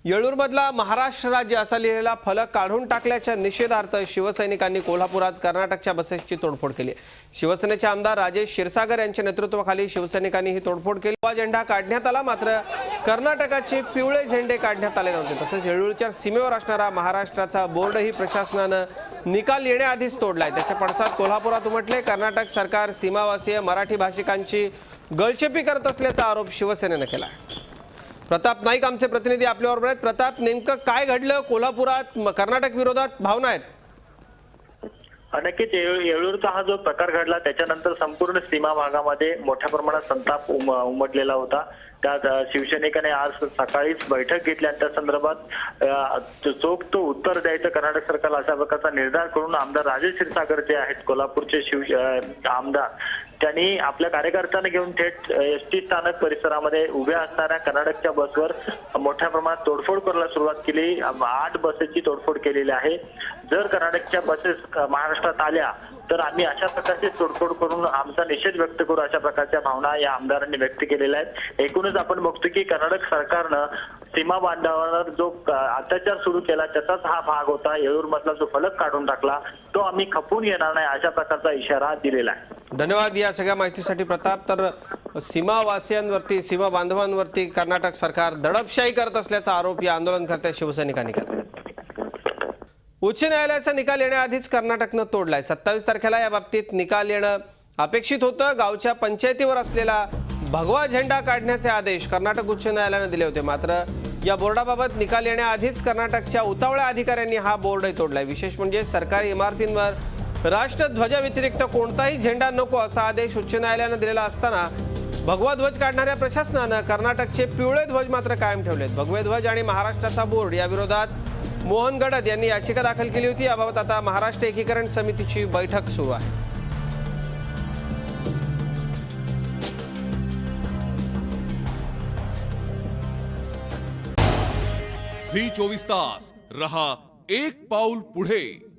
येळूरमधला महाराष्ट्र राज्य असा लिहिलेला फलक काढून टाकल्याच्या निषेधार्थ शिवसैनिकांनी कोल्हापुरात कर्नाटकच्या बसेसची तोडफोड केली। शिवसेनेचे आमदार राजेश क्षीरसागर यांच्या नेतृत्वाखाली शिवसैनिकांनी ही तोडफोड केली। हा झेंडा काढण्यात आला, मात्र कर्नाटकाचे पिवळे झेंडे काढण्यात आले नव्हते। तसेच येळूरच्या सीमेवर असणारा महाराष्ट्राचा बोर्डही प्रशासनाने निकाल येण्याआधीच तोडलाय। त्याच्या पडसाद कोल्हापुरात उमटले। कर्नाटक सरकार सीमावासीय मराठी भाषिकांची गळचेपी करत असल्याचा आरोप शिवसेनेने केला। प्रताप नाईक आमचे प्रतिनिधी आपल्याबरोबर आहेत। प्रताप, नेमकं काय घडलं कोल्हापुरात? कर्नाटक विरोधात भावना आहेत? नक्कीच येळूरचा हा जो प्रकार घडला त्याच्यानंतर संपूर्ण सीमा भागामध्ये मोठ्या प्रमाणात संताप उमटलेला होता। त्यात शिवसैनिकांनी आज सकाळीच बैठक घेतली आणि त्या संदर्भात चोख तो उत्तर द्यायचं कर्नाटक सरकारला अशा प्रकारचा निर्धार करून आमदार राजेश क्षीरसागर जे आहेत कोल्हापूरचे आमदार, त्यांनी आपल्या कार्यकर्त्यांना घेऊन थेट एसटी स्थानक परिसरामध्ये उभ्या असणाऱ्या कर्नाटकच्या बसवर मोठ्या प्रमाणात तोडफोड करायला सुरुवात केली। 8 बसेसची तोडफोड केलेली आहे। जर कर्नाटकच्या बसेस महाराष्ट्रात आल्या तर आम्ही अशा प्रकारची तोडफोड करून आमचा निषेध व्यक्त करू, अशा प्रकारच्या भावना या आमदारांनी व्यक्त केलेल्या आहेत। एकूणच आपण बघतो की कर्नाटक सरकारनं सीमा बांधवांवर जो अत्याचार सुरू केला त्याचाच हा भाग होता। येळूरमधला जो फलक काढून टाकला तो आम्ही खपून येणार नाही, अशा प्रकारचा इशारा दिलेला आहे। धन्यवाद या सगळ्या माहितीसाठी प्रताप। तर सीमावासियांवरती, सीमा बांधवांवरती कर्नाटक सरकार दडपशाही करत असल्याचा आरोप या आंदोलनकर्त्या शिवसैनिकांनी केला। उच्च न्यायालयाचा निकाल येण्याआधीच कर्नाटकनं तोडलाय। 27 तारखेला या बाबतीत निकाल येणं अपेक्षित होतं। गावच्या पंचायतीवर असलेला भगवा झेंडा काढण्याचे आदेश कर्नाटक उच्च न्यायालयाने दिले होते, मात्र या बोर्डाबाबत निकाल येण्याआधीच कर्नाटकच्या उतावळ्या अधिकाऱ्यांनी हा बोर्डही तोडलाय। विशेष म्हणजे सरकारी इमारतींवर राष्ट्रध्वजाव्यतिरिक्त कोणताही झेंडा नको असा आदेश उच्च न्यायालयाने दिलेला असताना भगवा ध्वज काढणाऱ्या प्रशासनानं कर्नाटकचे पिवळे ध्वज मात्र कायम ठेवलेत। भगवे ध्वज आणि महाराष्ट्राचा बोर्ड या विरोधात मोहन गडद यांनी याचिका दाखल केली होती। याबाबत आता महाराष्ट्र एकीकरण समितीची बैठक सुरू आहे। झी 24 तास रहा एक पाऊल पुढे।